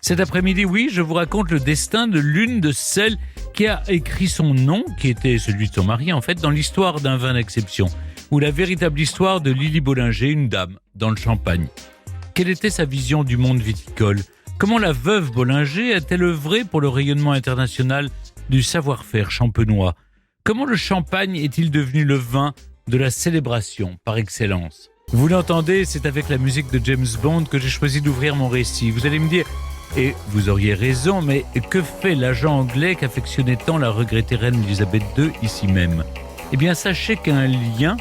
Cet après-midi, oui, je vous raconte le destin de l'une de celles qui a écrit son nom, qui était celui de son mari en fait, dans l'histoire d'un vin d'exception, ou la véritable histoire de Lily Bollinger, une dame dans le Champagne. Quelle était sa vision du monde viticole ? Comment la veuve Bollinger a-t-elle œuvré pour le rayonnement international du savoir-faire champenois ? Comment le champagne est-il devenu le vin de la célébration par excellence ? Vous l'entendez, c'est avec la musique de James Bond que j'ai choisi d'ouvrir mon récit. Vous allez me dire, et vous auriez raison, mais que fait l'agent anglais qu'affectionnait tant la regrettée reine Elisabeth II ici même ? Eh bien, sachez qu'un lien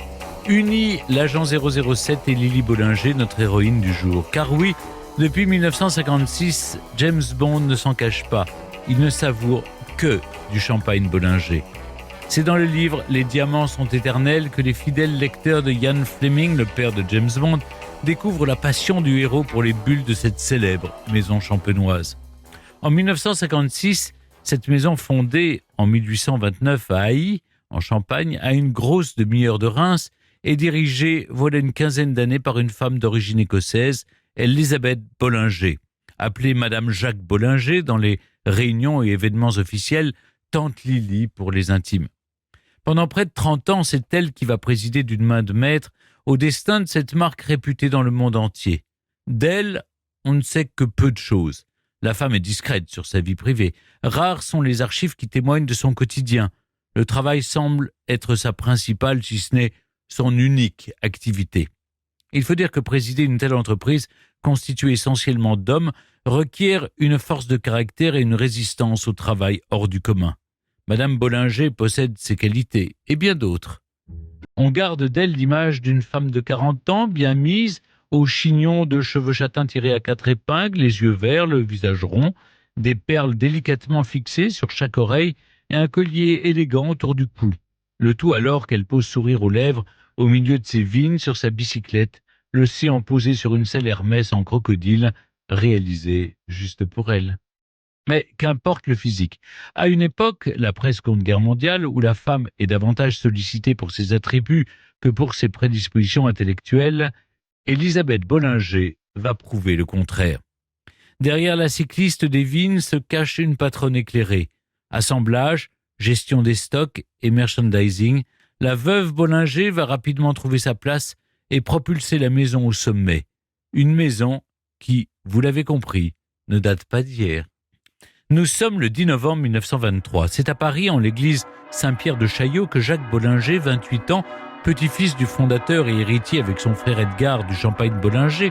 unit l'agent 007 et Lily Bollinger, notre héroïne du jour. Car oui, depuis 1956, James Bond ne s'en cache pas. Il ne savoure que du champagne Bollinger. C'est dans le livre « Les diamants sont éternels » que les fidèles lecteurs de Ian Fleming, le père de James Bond, découvrent la passion du héros pour les bulles de cette célèbre maison champenoise. En 1956, cette maison fondée en 1829 à Ailly, en Champagne, a une grosse demi-heure de Reims et dirigée voilà une quinzaine d'années par une femme d'origine écossaise, Elisabeth Bollinger, appelée Madame Jacques Bollinger dans les réunions et événements officiels, Tante Lily pour les intimes. Pendant près de 30 ans, c'est elle qui va présider d'une main de maître au destin de cette marque réputée dans le monde entier. D'elle, on ne sait que peu de choses. La femme est discrète sur sa vie privée. Rares sont les archives qui témoignent de son quotidien. Le travail semble être sa principale, si ce n'est son unique activité. Il faut dire que présider une telle entreprise, constituée essentiellement d'hommes, requiert une force de caractère et une résistance au travail hors du commun. Madame Bollinger possède ces qualités, et bien d'autres. On garde d'elle l'image d'une femme de 40 ans, bien mise, au chignon de cheveux châtains tirés à 4 épingles, les yeux verts, le visage rond, des perles délicatement fixées sur chaque oreille et un collier élégant autour du cou. Le tout alors qu'elle pose sourire aux lèvres au milieu de ses vignes sur sa bicyclette, le séant posé sur une selle Hermès en crocodile, réalisée juste pour elle. Mais qu'importe le physique. À une époque, la Seconde Guerre mondiale, où la femme est davantage sollicitée pour ses attributs que pour ses prédispositions intellectuelles, Elisabeth Bollinger va prouver le contraire. Derrière la cycliste des vignes se cache une patronne éclairée. Assemblage, gestion des stocks et merchandising, la veuve Bollinger va rapidement trouver sa place et propulser la maison au sommet. Une maison qui, vous l'avez compris, ne date pas d'hier. Nous sommes le 10 novembre 1923. C'est à Paris, en l'église Saint-Pierre de Chaillot, que Jacques Bollinger, 28 ans, petit-fils du fondateur et héritier avec son frère Edgar du Champagne Bollinger,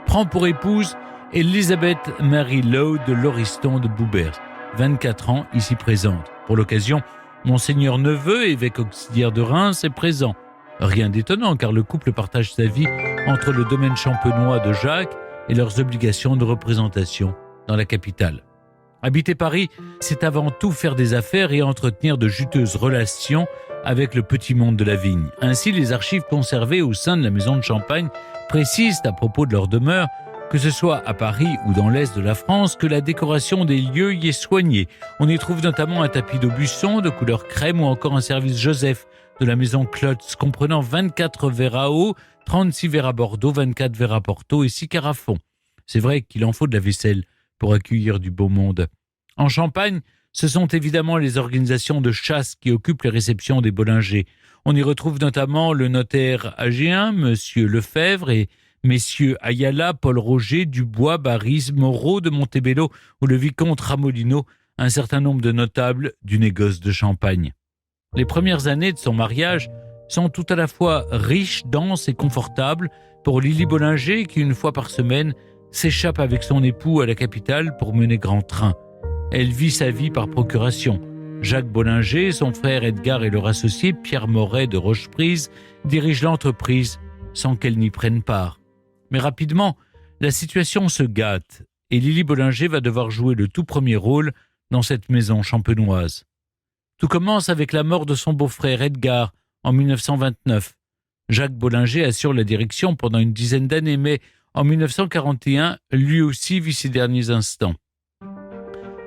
prend pour épouse Elisabeth Mary Lowe de Lauriston de Boubers, 24 ans, ici présente. Pour l'occasion, Monseigneur Neveu, évêque auxiliaire de Reims, est présent. Rien d'étonnant, car le couple partage sa vie entre le domaine champenois de Jacques et leurs obligations de représentation dans la capitale. Habiter Paris, c'est avant tout faire des affaires et entretenir de juteuses relations avec le petit monde de la vigne. Ainsi, les archives conservées au sein de la maison de Champagne précisent à propos de leur demeure, que ce soit à Paris ou dans l'est de la France, que la décoration des lieux y est soignée. On y trouve notamment un tapis d'Aubusson de couleur crème ou encore un service Joseph de la maison Klotz, comprenant 24 verres à eau, 36 verres à Bordeaux, 24 verres à Porto et 6 carafons. C'est vrai qu'il en faut de la vaisselle pour accueillir du beau monde. En Champagne, ce sont évidemment les organisations de chasse qui occupent les réceptions des Bollinger. On y retrouve notamment le notaire agéen, Monsieur Lefebvre, et messieurs Ayala, Paul Roger, Dubois, Baris, Moreau de Montebello ou le vicomte Ramolino, un certain nombre de notables du négoce de Champagne. Les premières années de son mariage sont tout à la fois riches, denses et confortables pour Lily Bollinger qui, une fois par semaine, s'échappe avec son époux à la capitale pour mener grand train. Elle vit sa vie par procuration. Jacques Bollinger, son frère Edgar et leur associé Pierre Moret de Rocheprise dirigent l'entreprise sans qu'elle n'y prenne part. Mais rapidement, la situation se gâte et Lily Bollinger va devoir jouer le tout premier rôle dans cette maison champenoise. Tout commence avec la mort de son beau-frère Edgar en 1929. Jacques Bollinger assure la direction pendant une dizaine d'années, mais en 1941, lui aussi vit ses derniers instants.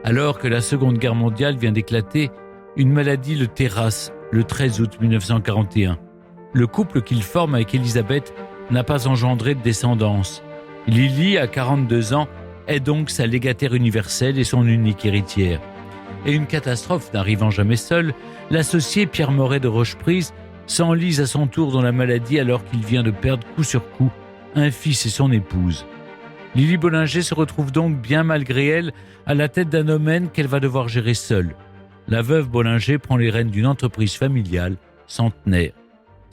Alors que la Seconde Guerre mondiale vient d'éclater, une maladie le terrasse le 13 août 1941. Le couple qu'il forme avec Elisabeth n'a pas engendré de descendance. Lily a 42 ans, est donc sa légataire universelle et son unique héritière. Et une catastrophe n'arrivant jamais seule, l'associé Pierre Moret de Rocheprise s'enlise à son tour dans la maladie alors qu'il vient de perdre coup sur coup un fils et son épouse. Lily Bollinger se retrouve donc bien malgré elle à la tête d'un domaine qu'elle va devoir gérer seule. La veuve Bollinger prend les rênes d'une entreprise familiale centenaire.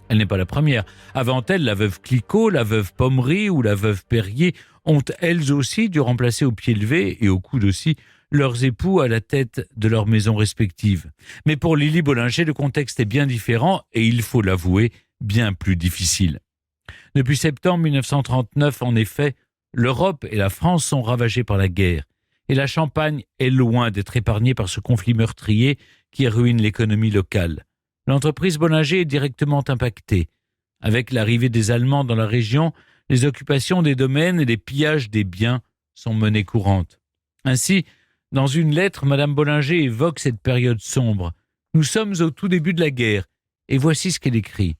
Elle n'est pas la première. Avant elle, la veuve Clicquot, la veuve Pommery ou la veuve Perrier ont elles aussi dû remplacer au pied levé et au coude aussi leurs époux à la tête de leurs maisons respectives. Mais pour Lily Bollinger, le contexte est bien différent et il faut l'avouer, bien plus difficile. Depuis septembre 1939, en effet, l'Europe et la France sont ravagées par la guerre et la Champagne est loin d'être épargnée par ce conflit meurtrier qui ruine l'économie locale. L'entreprise Bollinger est directement impactée. Avec l'arrivée des Allemands dans la région, les occupations des domaines et les pillages des biens sont monnaie courante. Ainsi, dans une lettre, Madame Bollinger évoque cette période sombre. Nous sommes au tout début de la guerre, et voici ce qu'elle écrit.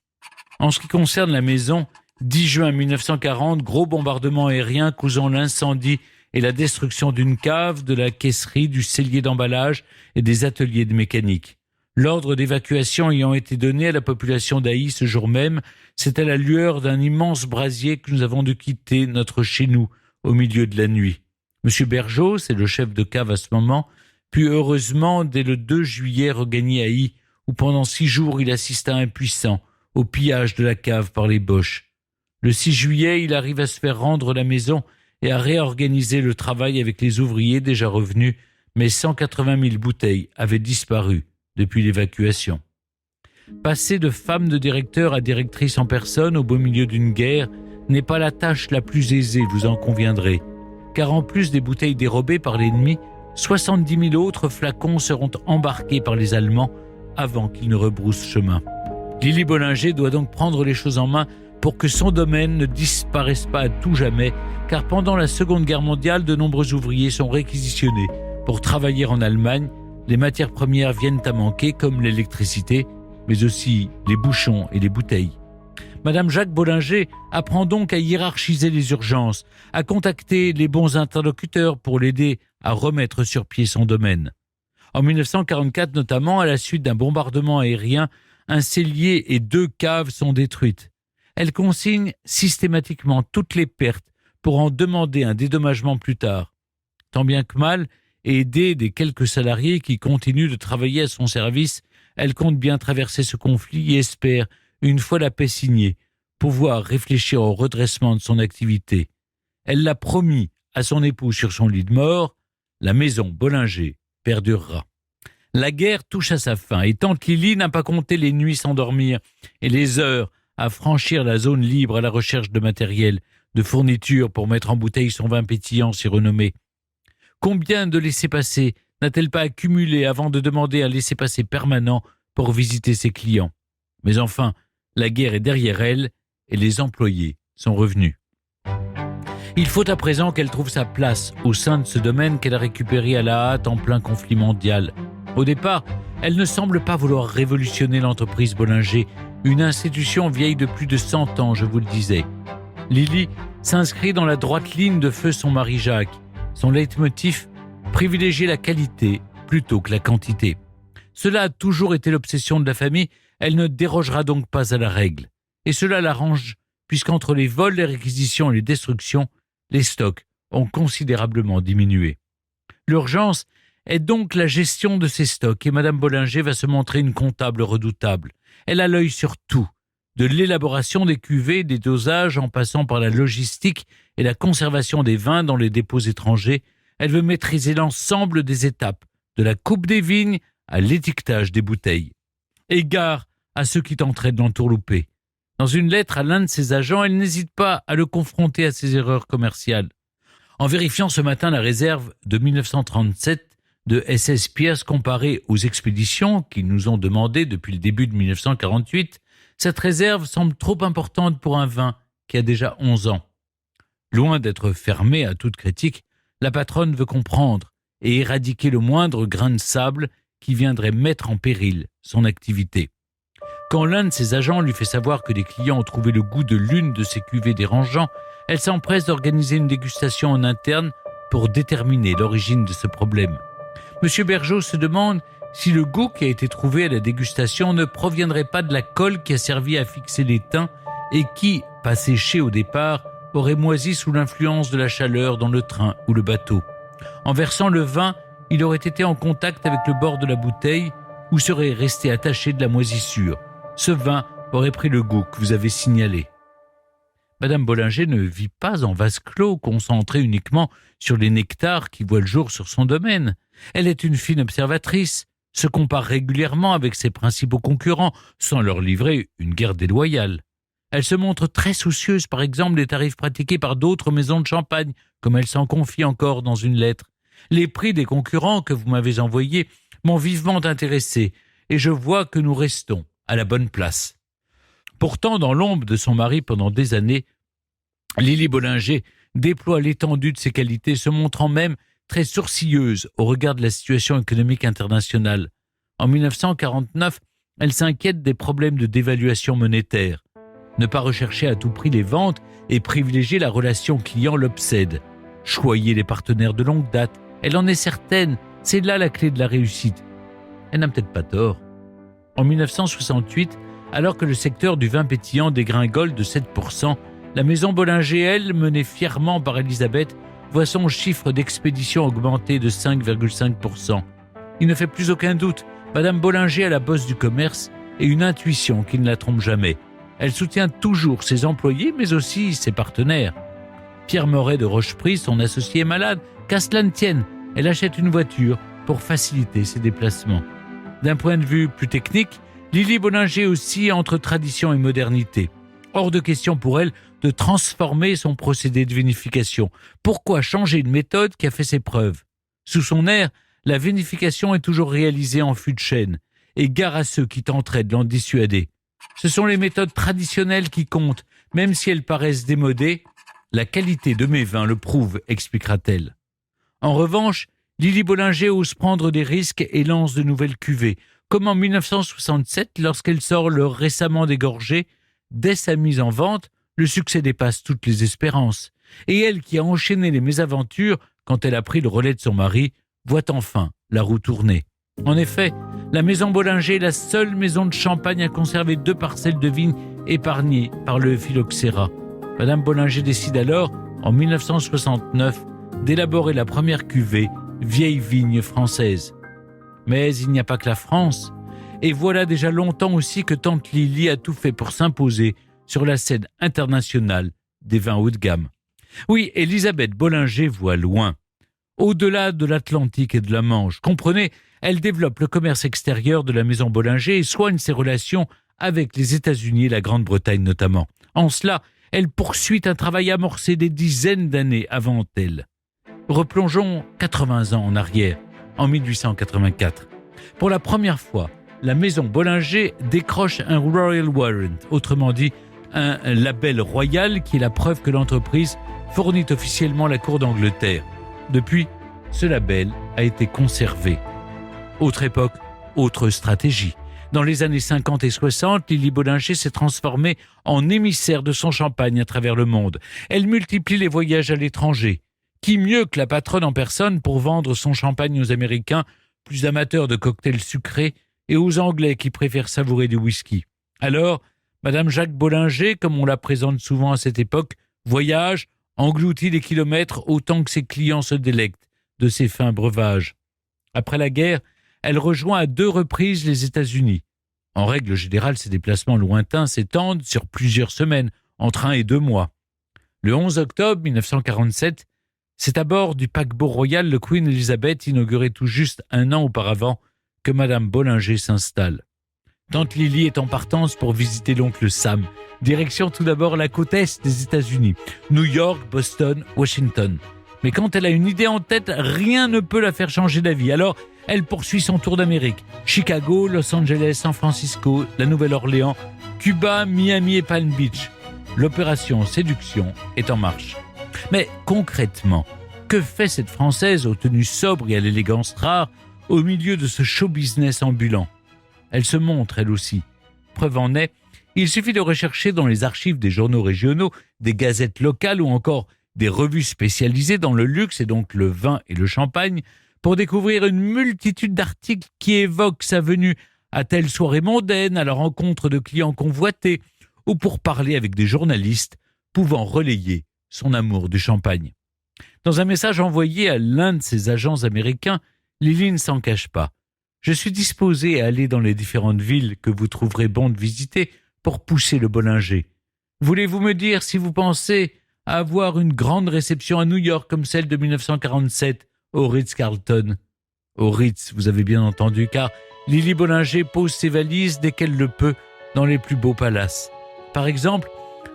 En ce qui concerne la maison, 10 juin 1940, gros bombardement aérien causant l'incendie et la destruction d'une cave, de la caisserie, du cellier d'emballage et des ateliers de mécanique. L'ordre d'évacuation ayant été donné à la population d'Ailly ce jour même, c'est à la lueur d'un immense brasier que nous avons dû quitter notre chez nous au milieu de la nuit. M. Bergeau, c'est le chef de cave à ce moment, put heureusement dès le 2 juillet regagner Ailly, où pendant 6 jours il assista impuissant au pillage de la cave par les Boches. Le 6 juillet, il arrive à se faire rendre la maison et à réorganiser le travail avec les ouvriers déjà revenus, mais 180 000 bouteilles avaient disparu depuis l'évacuation. Passer de femme de directeur à directrice en personne au beau milieu d'une guerre n'est pas la tâche la plus aisée, vous en conviendrez, car en plus des bouteilles dérobées par l'ennemi, 70 000 autres flacons seront embarqués par les Allemands avant qu'ils ne rebroussent chemin. Lily Bollinger doit donc prendre les choses en main pour que son domaine ne disparaisse pas à tout jamais, car pendant la Seconde Guerre mondiale, de nombreux ouvriers sont réquisitionnés pour travailler en Allemagne. Les matières premières viennent à manquer, comme l'électricité, mais aussi les bouchons et les bouteilles. Madame Jacques Bollinger apprend donc à hiérarchiser les urgences, à contacter les bons interlocuteurs pour l'aider à remettre sur pied son domaine. En 1944 notamment, à la suite d'un bombardement aérien, un cellier et 2 caves sont détruites. Elle consigne systématiquement toutes les pertes pour en demander un dédommagement plus tard. Tant bien que mal, aidée des quelques salariés qui continuent de travailler à son service, elle compte bien traverser ce conflit et espère, une fois la paix signée, pouvoir réfléchir au redressement de son activité. Elle l'a promis à son époux sur son lit de mort, la maison Bollinger perdurera. La guerre touche à sa fin et tante Lily n'a pas compté les nuits sans dormir et les heures à franchir la zone libre à la recherche de matériel, de fournitures pour mettre en bouteille son vin pétillant si renommé. Combien de laissez-passer n'a-t-elle pas accumulé avant de demander un laissez-passer permanent pour visiter ses clients? Mais enfin, la guerre est derrière elle et les employés sont revenus. Il faut à présent qu'elle trouve sa place au sein de ce domaine qu'elle a récupéré à la hâte en plein conflit mondial. Au départ, elle ne semble pas vouloir révolutionner l'entreprise Bollinger, une institution vieille de plus de 100 ans, je vous le disais. Lily s'inscrit dans la droite ligne de feu son mari Jacques. Son leitmotiv, privilégier la qualité plutôt que la quantité. Cela a toujours été l'obsession de la famille, elle ne dérogera donc pas à la règle. Et cela l'arrange, puisqu'entre les vols, les réquisitions et les destructions, les stocks ont considérablement diminué. L'urgence est donc la gestion de ces stocks et Madame Bollinger va se montrer une comptable redoutable. Elle a l'œil sur tout, de l'élaboration des cuvées, des dosages, en passant par la logistique et la conservation des vins dans les dépôts étrangers. Elle veut maîtriser l'ensemble des étapes, de la coupe des vignes à l'étiquetage des bouteilles. Égard à ceux qui tenteraient de l'entourlouper. Dans une lettre à l'un de ses agents, elle n'hésite pas à le confronter à ses erreurs commerciales. En vérifiant ce matin la réserve de 1937 de SS Pierce comparée aux expéditions qu'ils nous ont demandées depuis le début de 1948, cette réserve semble trop importante pour un vin qui a déjà 11 ans. Loin d'être fermée à toute critique, la patronne veut comprendre et éradiquer le moindre grain de sable qui viendrait mettre en péril son activité. Quand l'un de ses agents lui fait savoir que des clients ont trouvé le goût de l'une de ses cuvées dérangeant, elle s'empresse d'organiser une dégustation en interne pour déterminer l'origine de ce problème. M. Bergeau se demande si le goût qui a été trouvé à la dégustation ne proviendrait pas de la colle qui a servi à fixer les teints et qui, pas séchée au départ, aurait moisi sous l'influence de la chaleur dans le train ou le bateau. En versant le vin, il aurait été en contact avec le bord de la bouteille où serait resté attaché de la moisissure. Ce vin aurait pris le goût que vous avez signalé. Madame Bollinger ne vit pas en vase clos, concentrée uniquement sur les nectars qui voient le jour sur son domaine. Elle est une fine observatrice, se compare régulièrement avec ses principaux concurrents sans leur livrer une guerre déloyale. Elle se montre très soucieuse, par exemple, des tarifs pratiqués par d'autres maisons de champagne, comme elle s'en confie encore dans une lettre. Les prix des concurrents que vous m'avez envoyés m'ont vivement intéressé, et je vois que nous restons à la bonne place. Pourtant, dans l'ombre de son mari pendant des années, Lily Bollinger déploie l'étendue de ses qualités, se montrant même très sourcilleuse au regard de la situation économique internationale. En 1949, elle s'inquiète des problèmes de dévaluation monétaire. Ne pas rechercher à tout prix les ventes et privilégier la relation client l'obsède. Choyer les partenaires de longue date, elle en est certaine, c'est là la clé de la réussite. Elle n'a peut-être pas tort. En 1968, alors que le secteur du vin pétillant dégringole de 7%, la maison Bollinger, elle, menée fièrement par Elisabeth, voit son chiffre d'expédition augmenter de 5,5%. Il ne fait plus aucun doute, Madame Bollinger a la bosse du commerce et une intuition qui ne la trompe jamais. Elle soutient toujours ses employés, mais aussi ses partenaires. Pierre Moret de Rocheprise, son associé, est malade. Qu'à cela ne tienne, elle achète une voiture pour faciliter ses déplacements. D'un point de vue plus technique, Lily Bollinger aussi entre tradition et modernité. Hors de question pour elle de transformer son procédé de vinification. Pourquoi changer une méthode qui a fait ses preuves ? Sous son air, la vinification est toujours réalisée en fût de chêne, et gare à ceux qui tenteraient de l'en dissuader. Ce sont les méthodes traditionnelles qui comptent, même si elles paraissent démodées. La qualité de mes vins le prouve, expliquera-t-elle. En revanche, Lily Bollinger ose prendre des risques et lance de nouvelles cuvées, comme en 1967 lorsqu'elle sort le récemment dégorgé. Dès sa mise en vente, le succès dépasse toutes les espérances. Et elle, qui a enchaîné les mésaventures quand elle a pris le relais de son mari, voit enfin la roue tourner. En effet, la maison Bollinger est la seule maison de Champagne à conserver 2 parcelles de vignes épargnées par le phylloxéra. Madame Bollinger décide alors, en 1969, d'élaborer la première cuvée Vieille vigne française. Mais il n'y a pas que la France. Et voilà déjà longtemps aussi que tante Lily a tout fait pour s'imposer sur la scène internationale des vins haut de gamme. Oui, Elisabeth Bollinger voit loin. Au-delà de l'Atlantique et de la Manche, comprenez, elle développe le commerce extérieur de la maison Bollinger et soigne ses relations avec les États-Unis et la Grande-Bretagne notamment. En cela, elle poursuit un travail amorcé des dizaines d'années avant elle. Replongeons 80 ans en arrière, en 1884. Pour la première fois, la maison Bollinger décroche un Royal Warrant, autrement dit un label royal qui est la preuve que l'entreprise fournit officiellement la cour d'Angleterre. Depuis, ce label a été conservé. Autre époque, autre stratégie. Dans les années 50 et 60, Lily Bollinger s'est transformée en émissaire de son champagne à travers le monde. Elle multiplie les voyages à l'étranger. Qui mieux que la patronne en personne pour vendre son champagne aux Américains, plus amateurs de cocktails sucrés, et aux Anglais qui préfèrent savourer du whisky. Alors, Madame Jacques Bollinger, comme on la présente souvent à cette époque, voyage, engloutit les kilomètres autant que ses clients se délectent de ses fins breuvages. Après la guerre, elle rejoint à 2 reprises les États-Unis. En règle générale, ces déplacements lointains s'étendent sur plusieurs semaines, entre 1 et 2 mois. Le 11 octobre 1947, c'est à bord du paquebot royal le Queen Elizabeth, inauguré tout juste 1 an auparavant, que Madame Bollinger s'installe. Tante Lily est en partance pour visiter l'oncle Sam. Direction tout d'abord la côte est des États-Unis, New York, Boston, Washington. Mais quand elle a une idée en tête, rien ne peut la faire changer d'avis. Alors, elle poursuit son tour d'Amérique. Chicago, Los Angeles, San Francisco, la Nouvelle-Orléans, Cuba, Miami et Palm Beach. L'opération séduction est en marche. Mais concrètement, que fait cette Française aux tenues sobres et à l'élégance rare au milieu de ce show business ambulant? Elle se montre, elle aussi. Preuve en est, il suffit de rechercher dans les archives des journaux régionaux, des gazettes locales ou encore des revues spécialisées dans le luxe et donc le vin et le champagne pour découvrir une multitude d'articles qui évoquent sa venue à telle soirée mondaine, à la rencontre de clients convoités ou pour parler avec des journalistes pouvant relayer son amour du champagne. Dans un message envoyé à l'un de ses agents américains, Lily ne s'en cache pas. « Je suis disposée à aller dans les différentes villes que vous trouverez bon de visiter pour pousser le Bollinger. Voulez-vous me dire si vous pensez à avoir une grande réception à New York comme celle de 1947 au Ritz-Carlton ?» Au Ritz, vous avez bien entendu, car Lily Bollinger pose ses valises dès qu'elle le peut dans les plus beaux palaces. Par exemple,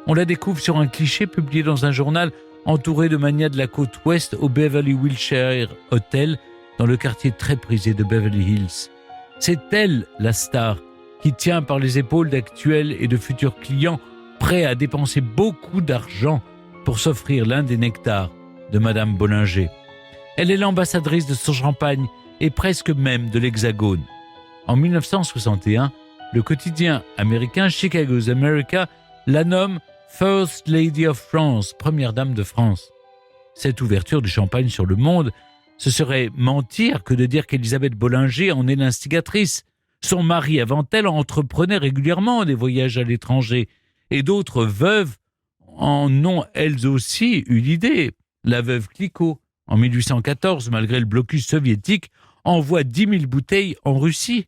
on la découvre sur un cliché publié dans un journal entouré de manias de la côte ouest au Beverly Wilshire Hotel, dans le quartier très prisé de Beverly Hills. C'est elle, la star, qui tient par les épaules d'actuels et de futurs clients prêts à dépenser beaucoup d'argent pour s'offrir l'un des nectars de Madame Bollinger. Elle est l'ambassadrice de son champagne et presque même de l'Hexagone. En 1961, le quotidien américain Chicago's America la nomme First Lady of France, première dame de France. Cette ouverture du champagne sur le monde, ce serait mentir que de dire qu'Élisabeth Bollinger en est l'instigatrice. Son mari avant elle entreprenait régulièrement des voyages à l'étranger et d'autres veuves en ont elles aussi eu l'idée. La veuve Clicquot, en 1814, malgré le blocus soviétique, envoie 10 000 bouteilles en Russie.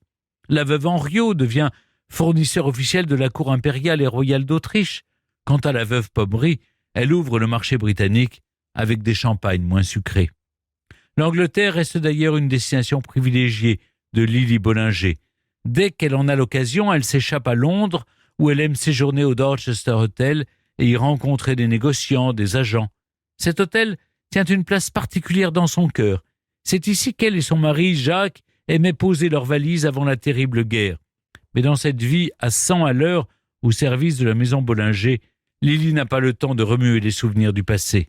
La veuve Henriot devient fournisseur officiel de la cour impériale et royale d'Autriche. Quant à la veuve Pommery, elle ouvre le marché britannique avec des champagnes moins sucrés. L'Angleterre reste d'ailleurs une destination privilégiée de Lily Bollinger. Dès qu'elle en a l'occasion, elle s'échappe à Londres, où elle aime séjourner au Dorchester Hotel et y rencontrer des négociants, des agents. Cet hôtel tient une place particulière dans son cœur. C'est ici qu'elle et son mari, Jacques, aimaient poser leurs valises avant la terrible guerre. Mais dans cette vie à 100 à l'heure, au service de la maison Bollinger, Lily n'a pas le temps de remuer les souvenirs du passé.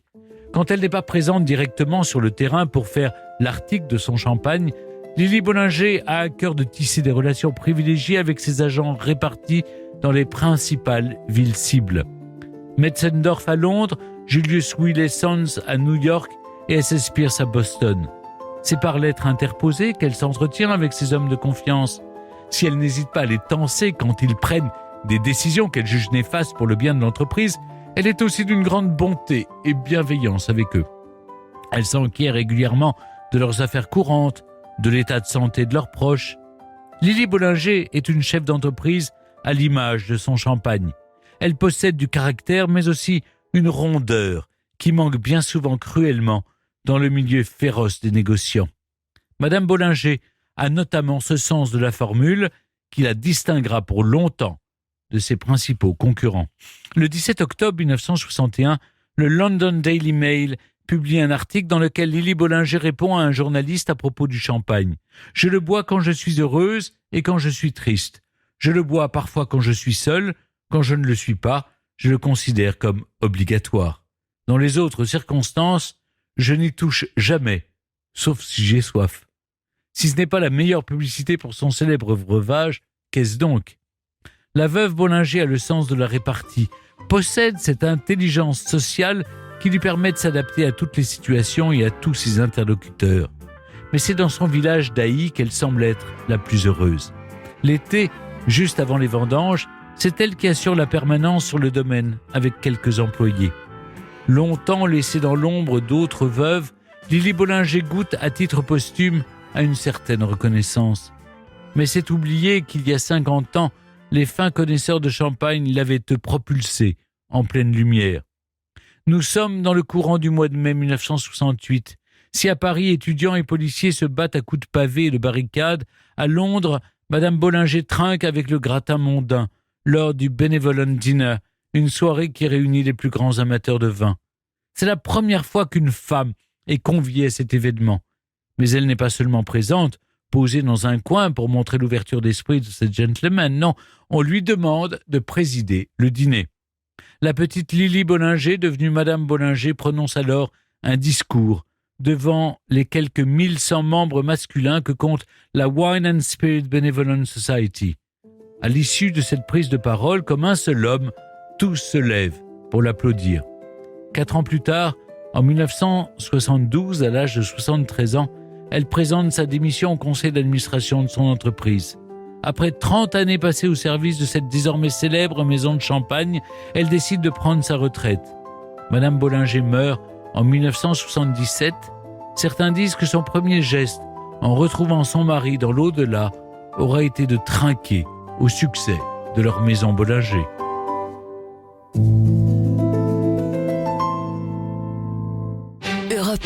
Quand elle n'est pas présente directement sur le terrain pour faire l'article de son champagne, Lily Bollinger a à cœur de tisser des relations privilégiées avec ses agents répartis dans les principales villes cibles. Metzendorf à Londres, Julius Wiley Sons à New York et S.S. Pierce à Boston. C'est par lettres interposées qu'elle s'entretient avec ses hommes de confiance. Si elle n'hésite pas à les tancer quand ils prennent des décisions qu'elle juge néfastes pour le bien de l'entreprise, elle est aussi d'une grande bonté et bienveillance avec eux. Elle s'enquiert régulièrement de leurs affaires courantes, de l'état de santé de leurs proches. Lily Bollinger est une chef d'entreprise à l'image de son champagne. Elle possède du caractère, mais aussi une rondeur qui manque bien souvent cruellement dans le milieu féroce des négociants. Madame Bollinger a notamment ce sens de la formule qui la distinguera pour longtemps de ses principaux concurrents. Le 17 octobre 1961, le London Daily Mail publie un article dans lequel Lily Bollinger répond à un journaliste à propos du champagne. « Je le bois quand je suis heureuse et quand je suis triste. Je le bois parfois quand je suis seule. Quand je ne le suis pas, je le considère comme obligatoire. Dans les autres circonstances, je n'y touche jamais, sauf si j'ai soif. » Si ce n'est pas la meilleure publicité pour son célèbre breuvage, qu'est-ce donc ? La veuve Bollinger a le sens de la répartie, possède cette intelligence sociale qui lui permet de s'adapter à toutes les situations et à tous ses interlocuteurs. Mais c'est dans son village d'Ailly qu'elle semble être la plus heureuse. L'été, juste avant les vendanges, c'est elle qui assure la permanence sur le domaine avec quelques employés. Longtemps laissée dans l'ombre d'autres veuves, Lily Bollinger goûte à titre posthume à une certaine reconnaissance. Mais c'est oublier qu'il y a 50 ans, les fins connaisseurs de champagne l'avaient propulsée en pleine lumière. Nous sommes dans le courant du mois de mai 1968. Si à Paris, étudiants et policiers se battent à coups de pavés et de barricades, à Londres, Madame Bollinger trinque avec le gratin mondain lors du Benevolent Dinner, une soirée qui réunit les plus grands amateurs de vin. C'est la première fois qu'une femme est conviée à cet événement. Mais elle n'est pas seulement présente, posée dans un coin pour montrer l'ouverture d'esprit de cette gentleman. Non, on lui demande de présider le dîner. La petite Lily Bollinger, devenue Madame Bollinger, prononce alors un discours devant les quelques 1100 membres masculins que compte la Wine and Spirit Benevolent Society. À l'issue de cette prise de parole, comme un seul homme, tous se lèvent pour l'applaudir. 4 ans plus tard, En 1972, à l'âge de 73 ans, elle présente sa démission au conseil d'administration de son entreprise. Après 30 années passées au service de cette désormais célèbre maison de champagne, elle décide de prendre sa retraite. Madame Bollinger meurt en 1977. Certains disent que son premier geste, en retrouvant son mari dans l'au-delà, aura été de trinquer au succès de leur maison Bollinger. Europe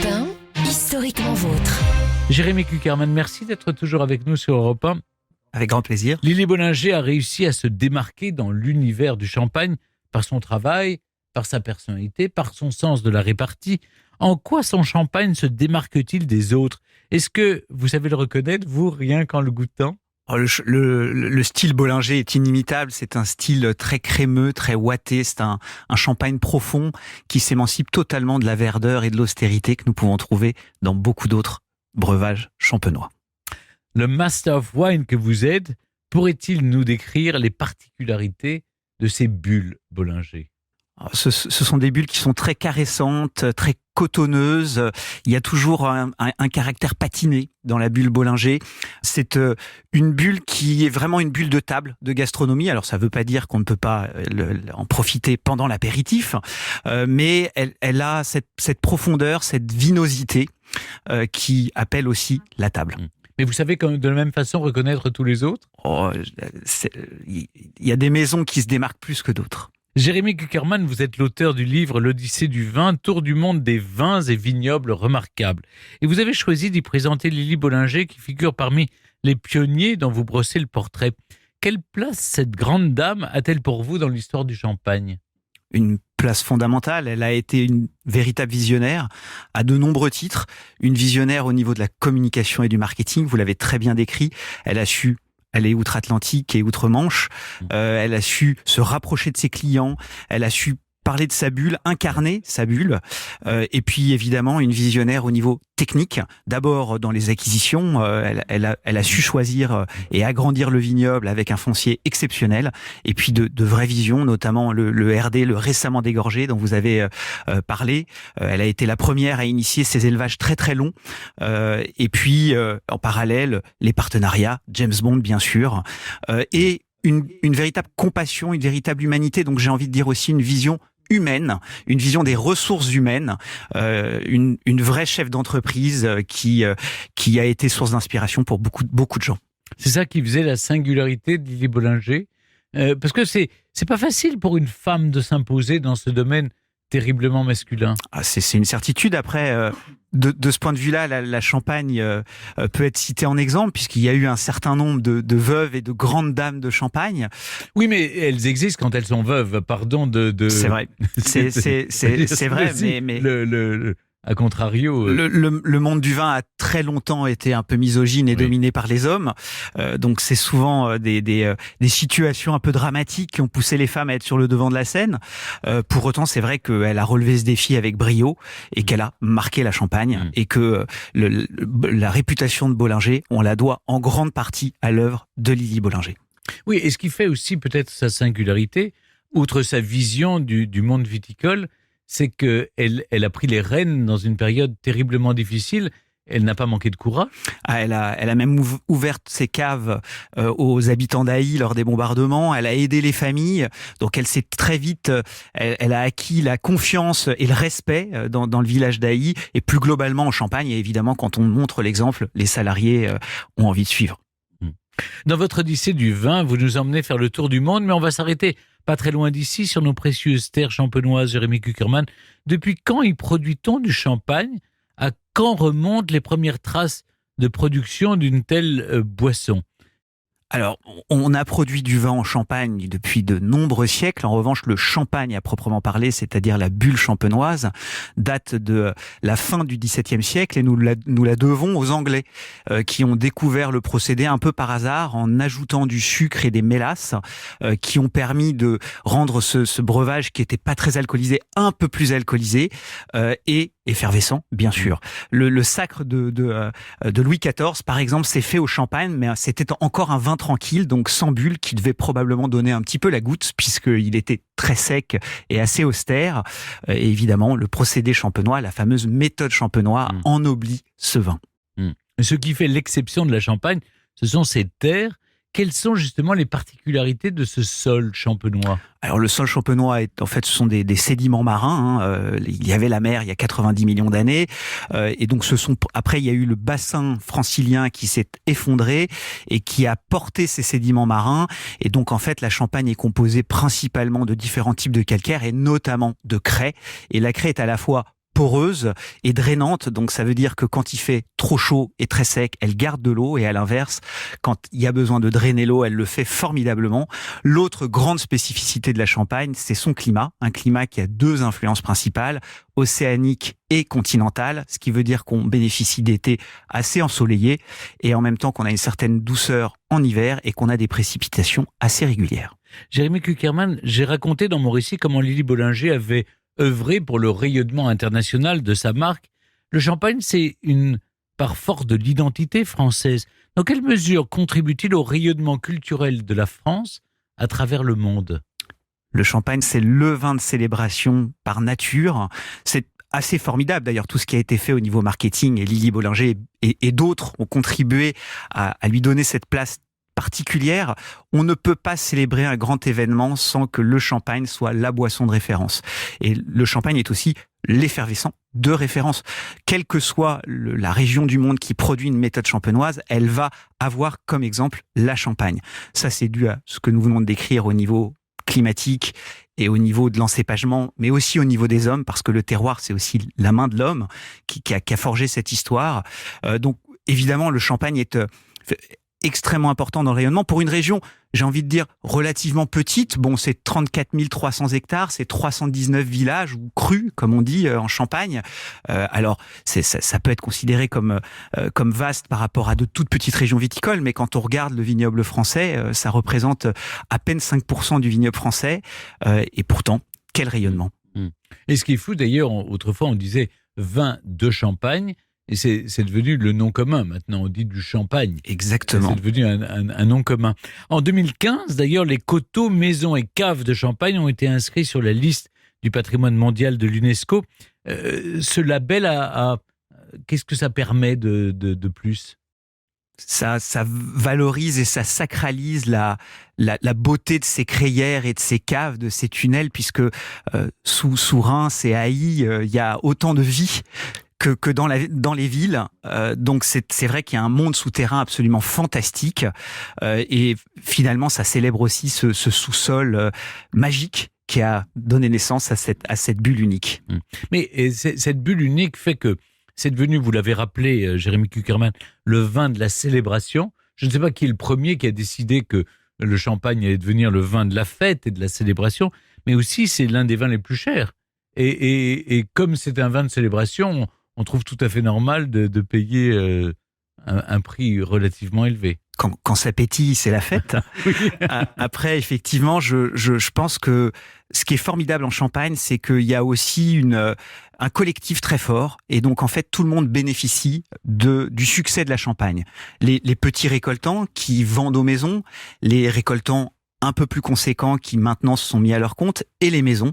1, historiquement vôtre. Jérémy Kuckerman, merci d'être toujours avec nous sur Europe 1. Avec grand plaisir. Lily Bollinger a réussi à se démarquer dans l'univers du champagne par son travail, par sa personnalité, par son sens de la répartie. En quoi son champagne se démarque-t-il des autres ? Est-ce que vous savez le reconnaître, vous, rien qu'en le goûtant ? Le style Bollinger est inimitable. C'est un style très crémeux, très ouaté. C'est un champagne profond qui s'émancipe totalement de la verdeur et de l'austérité que nous pouvons trouver dans beaucoup d'autres breuvages champenois. Le Master of Wine que vous êtes, pourrait-il nous décrire les particularités de ces bulles Bollinger ? Ce sont des bulles qui sont très caressantes, très cotonneuses. Il y a toujours un caractère patiné dans la bulle Bollinger. C'est une bulle qui est vraiment une bulle de table, de gastronomie. Alors ça ne veut pas dire qu'on ne peut pas en profiter pendant l'apéritif, mais elle a cette profondeur, cette vinosité qui appelle aussi la table. Mais vous savez de la même façon reconnaître tous les autres ? Il y a des maisons qui se démarquent plus que d'autres. Jérémy Kuckerman, vous êtes l'auteur du livre L'Odyssée du vin, tour du monde des vins et vignobles remarquables. Et vous avez choisi d'y présenter Lily Bollinger qui figure parmi les pionniers dont vous brossez le portrait. Quelle place cette grande dame a-t-elle pour vous dans l'histoire du champagne ? Une place fondamentale. Elle a été une véritable visionnaire à de nombreux titres. Une visionnaire au niveau de la communication et du marketing. Vous l'avez très bien décrit. Elle a su aller outre-Atlantique et outre-Manche. Elle a su se rapprocher de ses clients. Elle a su parler de sa bulle, incarner sa bulle. Et puis évidemment une visionnaire au niveau technique. D'abord dans les acquisitions, elle a su choisir et agrandir le vignoble avec un foncier exceptionnel. Et puis de vraies visions, notamment le RD, le récemment dégorgé dont vous avez parlé. Elle a été la première à initier ces élevages très très longs. Et puis en parallèle, les partenariats, James Bond bien sûr, et une véritable compassion, une véritable humanité. Donc j'ai envie de dire aussi une vision humaine, une vision des ressources humaines, une vraie chef d'entreprise qui a été source d'inspiration pour beaucoup de gens. C'est ça qui faisait la singularité de Lily Bollinger, parce que c'est pas facile pour une femme de s'imposer dans ce domaine terriblement masculin. C'est une certitude. Après, de ce point de vue-là, la Champagne peut être citée en exemple, puisqu'il y a eu un certain nombre de veuves et de grandes dames de Champagne. Oui, mais elles existent quand elles sont veuves, pardon de... C'est vrai, c'est vrai, mais... A contrario... Le monde du vin a très longtemps été un peu misogyne et dominé par les hommes. Donc c'est souvent des situations un peu dramatiques qui ont poussé les femmes à être sur le devant de la scène. Pour autant, c'est vrai qu'elle a relevé ce défi avec brio et qu'elle a marqué la Champagne et que la réputation de Bollinger, on la doit en grande partie à l'œuvre de Lily Bollinger. Oui, et ce qui fait aussi peut-être sa singularité, outre sa vision du monde viticole, c'est qu'elle a pris les rênes dans une période terriblement difficile. Elle n'a pas manqué de courage. Elle a même ouvert ses caves aux habitants d'Ailly lors des bombardements. Elle a aidé les familles. Donc elle s'est très vite, elle a acquis la confiance et le respect dans le village d'Ailly et plus globalement en Champagne. Et évidemment, quand on montre l'exemple, les salariés ont envie de suivre. Dans votre Odyssée du vin, vous nous emmenez faire le tour du monde, mais on va s'arrêter pas très loin d'ici, sur nos précieuses terres champenoises. Jérémy Kuckerman, depuis quand y produit-on du champagne ? À quand remontent les premières traces de production d'une telle boisson ? Alors, on a produit du vin en Champagne depuis de nombreux siècles. En revanche, le champagne à proprement parler, c'est-à-dire la bulle champenoise, date de la fin du XVIIe siècle et nous la devons aux Anglais qui ont découvert le procédé un peu par hasard en ajoutant du sucre et des mélasses qui ont permis de rendre ce breuvage qui était pas très alcoolisé un peu plus alcoolisé et effervescent, bien sûr. Le sacre de Louis XIV, par exemple, s'est fait au champagne, mais c'était encore un vin tranquille, donc sans bulles, qui devait probablement donner un petit peu la goutte, puisqu'il était très sec et assez austère. Et évidemment, le procédé champenois, la fameuse méthode champenois, ennoblit ce vin. Ce qui fait l'exception de la Champagne, ce sont ces terres. Quelles sont justement les particularités de ce sol champenois ? Alors le sol champenois, ce sont des sédiments marins. Il y avait la mer il y a 90 millions d'années, et donc après il y a eu le bassin francilien qui s'est effondré et qui a porté ces sédiments marins. Et donc en fait la Champagne est composée principalement de différents types de calcaire et notamment de craie. Et la craie est à la fois poreuse et drainante, donc ça veut dire que quand il fait trop chaud et très sec, elle garde de l'eau, et à l'inverse, quand il y a besoin de drainer l'eau, elle le fait formidablement. L'autre grande spécificité de la Champagne, c'est son climat, un climat qui a deux influences principales, océanique et continentale, ce qui veut dire qu'on bénéficie d'étés assez ensoleillés et en même temps qu'on a une certaine douceur en hiver et qu'on a des précipitations assez régulières. Jérémy Kuckerman, j'ai raconté dans mon récit comment Lily Bollinger avait œuvré pour le rayonnement international de sa marque. Le champagne, c'est une part forte de l'identité française. Dans quelle mesure contribue-t-il au rayonnement culturel de la France à travers le monde ? Le champagne, c'est le vin de célébration par nature. C'est assez formidable d'ailleurs tout ce qui a été fait au niveau marketing, et Lily Bollinger et d'autres ont contribué à lui donner cette place particulière. On ne peut pas célébrer un grand événement sans que le champagne soit la boisson de référence. Et le champagne est aussi l'effervescent de référence. Quelle que soit la région du monde qui produit une méthode champenoise, elle va avoir comme exemple la Champagne. Ça, c'est dû à ce que nous venons de décrire au niveau climatique et au niveau de l'encépagement, mais aussi au niveau des hommes, parce que le terroir, c'est aussi la main de l'homme qui a forgé cette histoire. Donc, évidemment, le champagne est extrêmement important dans le rayonnement pour une région, j'ai envie de dire, relativement petite. Bon, c'est 34 300 hectares, c'est 319 villages, ou crus, comme on dit en Champagne. Alors, ça peut être considéré comme vaste par rapport à de toutes petites régions viticoles, mais quand on regarde le vignoble français, ça représente à peine 5% du vignoble français, et pourtant, quel rayonnement. Et ce qui est fou, d'ailleurs, autrefois, on disait vin de Champagne, et c'est devenu le nom commun. Maintenant, on dit du champagne. Exactement. C'est devenu un nom commun. En 2015, d'ailleurs, les coteaux, maisons et caves de Champagne ont été inscrits sur la liste du patrimoine mondial de l'UNESCO. Ce label, qu'est-ce que ça permet de plus ? Ça valorise et ça sacralise la beauté de ces crayères et de ces caves, de ces tunnels, puisque sous Reims et Haï, il y a autant de vie que dans les villes. Donc c'est vrai qu'il y a un monde souterrain absolument fantastique, et finalement ça célèbre aussi ce sous-sol magique qui a donné naissance à cette bulle unique. Mais cette bulle unique fait que c'est devenu, vous l'avez rappelé, Jérémy Kuckerman, le vin de la célébration. Je ne sais pas qui est le premier qui a décidé que le champagne allait devenir le vin de la fête et de la célébration, mais aussi c'est l'un des vins les plus chers. Et comme c'est un vin de célébration, on trouve tout à fait normal de payer un prix relativement élevé. Quand ça pétille, c'est la fête. Oui. Après, effectivement, je pense que ce qui est formidable en Champagne, c'est qu'il y a aussi un collectif très fort, et donc en fait tout le monde bénéficie du succès de la Champagne. Les petits récoltants qui vendent aux maisons, les récoltants un peu plus conséquents qui maintenant se sont mis à leur compte, et les maisons.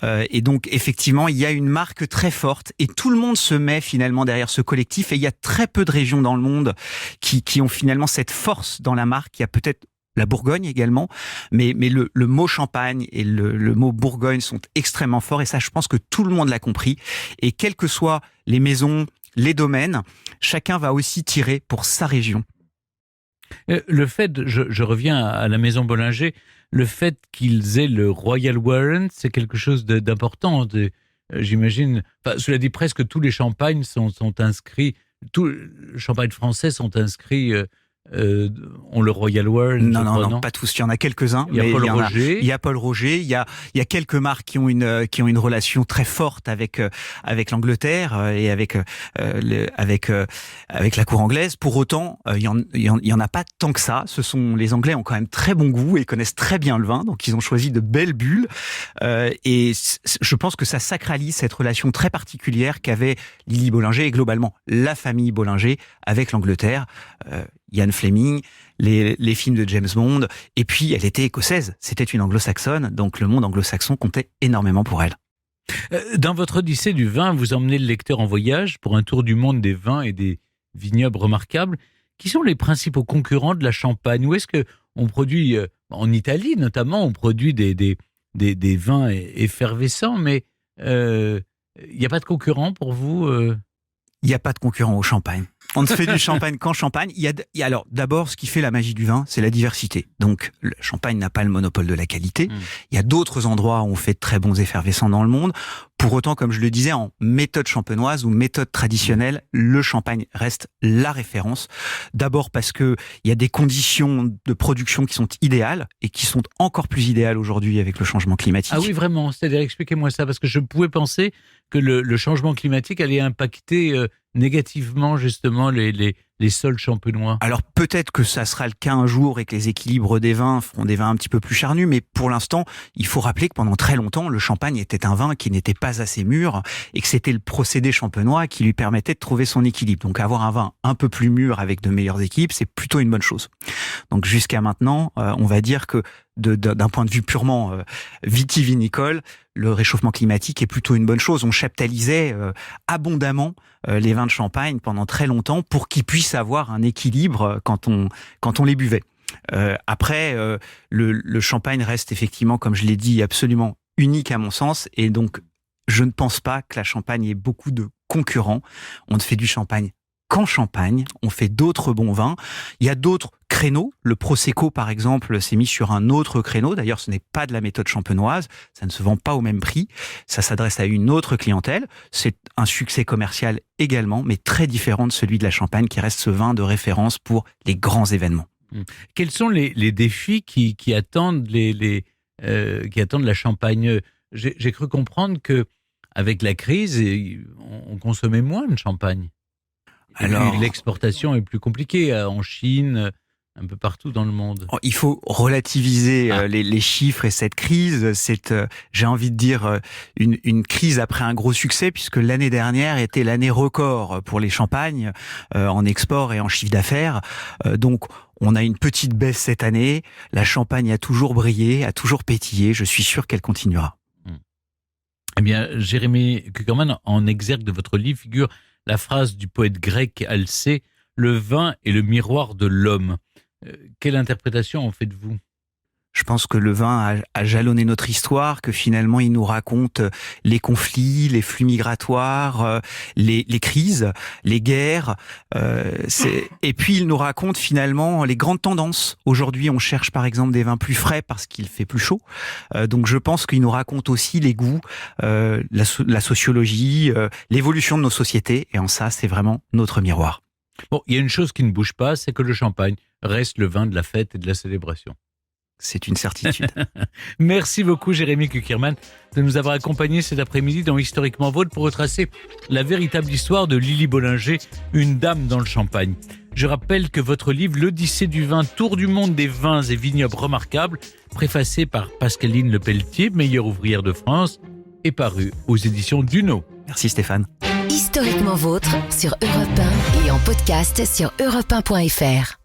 Et donc effectivement, il y a une marque très forte et tout le monde se met finalement derrière ce collectif, et il y a très peu de régions dans le monde qui ont finalement cette force dans la marque. Il y a peut-être la Bourgogne également, mais le mot Champagne et le mot Bourgogne sont extrêmement forts, et ça, je pense que tout le monde l'a compris. Et quelles que soient les maisons, les domaines, chacun va aussi tirer pour sa région. Le fait, je reviens à la maison Bollinger, le fait qu'ils aient le Royal Warrant, c'est quelque chose d'important. J'imagine, cela dit, presque tous les champagnes sont inscrits, tous les champagnes français sont inscrits ont le Royal World. Non, pas tous. Il y en a quelques-uns. Il y a Paul Roger. Il y a Paul Roger. Il y a quelques marques qui ont une relation très forte avec l'Angleterre et avec la cour anglaise. Pour autant, il y en a pas tant que ça. Les Anglais ont quand même très bon goût et connaissent très bien le vin, donc ils ont choisi de belles bulles. Et je pense que ça sacralise cette relation très particulière qu'avait Lily Bollinger et globalement la famille Bollinger avec l'Angleterre. Ian Fleming, les films de James Bond, et puis elle était écossaise, c'était une anglo-saxonne, donc le monde anglo-saxon comptait énormément pour elle. Dans votre Odyssée du vin, vous emmenez le lecteur en voyage pour un tour du monde des vins et des vignobles remarquables. Qui sont les principaux concurrents de la Champagne? Où est-ce qu'on produit, en Italie notamment, on produit des vins effervescents, mais il n'y a pas de concurrent pour vous Il n'y a pas de concurrent au champagne. On ne fait du champagne qu'en Champagne. Alors, d'abord, ce qui fait la magie du vin, c'est la diversité. Donc, le champagne n'a pas le monopole de la qualité. Il y a d'autres endroits où on fait de très bons effervescents dans le monde. Pour autant, comme je le disais, en méthode champenoise ou méthode traditionnelle, le champagne reste la référence. D'abord parce que il y a des conditions de production qui sont idéales et qui sont encore plus idéales aujourd'hui avec le changement climatique. Ah oui, vraiment. C'est-à-dire, expliquez-moi ça, parce que je pouvais penser que le changement climatique allait impacter négativement justement les sols champenois. Alors peut-être que ça sera le cas un jour et que les équilibres des vins feront des vins un petit peu plus charnus, mais pour l'instant, il faut rappeler que pendant très longtemps, le champagne était un vin qui n'était pas assez mûr et que c'était le procédé champenois qui lui permettait de trouver son équilibre. Donc avoir un vin un peu plus mûr avec de meilleurs équilibres, c'est plutôt une bonne chose. Donc jusqu'à maintenant, on va dire que d'un point de vue purement vitivinicole, le réchauffement climatique est plutôt une bonne chose. On chaptalisait abondamment les vins de Champagne pendant très longtemps pour qu'ils puissent avoir un équilibre quand on les buvait. Après, le Champagne reste effectivement, comme je l'ai dit, absolument unique à mon sens, et donc je ne pense pas que la Champagne ait beaucoup de concurrents. On ne fait du Champagne qu'en Champagne, on fait d'autres bons vins. Il y a d'autres créneaux. Le Prosecco, par exemple, s'est mis sur un autre créneau. D'ailleurs, ce n'est pas de la méthode champenoise. Ça ne se vend pas au même prix. Ça s'adresse à une autre clientèle. C'est un succès commercial également, mais très différent de celui de la Champagne, qui reste ce vin de référence pour les grands événements. Quels sont les défis qui attendent qui attendent la Champagne? J'ai cru comprendre que avec la crise, on consommait moins de champagne. Alors, l'exportation est plus compliquée en Chine, un peu partout dans le monde. Il faut relativiser les chiffres et cette crise. C'est, j'ai envie de dire, une crise après un gros succès, puisque l'année dernière était l'année record pour les champagnes en export et en chiffre d'affaires. Donc, on a une petite baisse cette année. La Champagne a toujours brillé, a toujours pétillé. Je suis sûr qu'elle continuera. Eh bien, Jérémy Cukierman, en exergue de votre livre figure la phrase du poète grec Alcée, « Le vin est le miroir de l'homme ». Quelle interprétation en faites-vous ? Je pense que le vin a jalonné notre histoire, que finalement il nous raconte les conflits, les flux migratoires, les crises, les guerres. Et puis il nous raconte finalement les grandes tendances. Aujourd'hui, on cherche par exemple des vins plus frais parce qu'il fait plus chaud. Donc je pense qu'il nous raconte aussi les goûts, la sociologie, l'évolution de nos sociétés. Et en ça, c'est vraiment notre miroir. Bon, il y a une chose qui ne bouge pas, c'est que le champagne reste le vin de la fête et de la célébration. C'est une certitude. Merci beaucoup Jérémy Cukierman de nous avoir accompagnés cet après-midi dans Historiquement Vôtre pour retracer la véritable histoire de Lily Bollinger, une dame dans le champagne. Je rappelle que votre livre L'Odyssée du vin, tour du monde des vins et vignobles remarquables, préfacé par Pascaline Lepelletier, meilleure ouvrière de France, est paru aux éditions Duno. Merci Stéphane. Historiquement Vôtre sur Europe 1 et en podcast sur europe1.fr.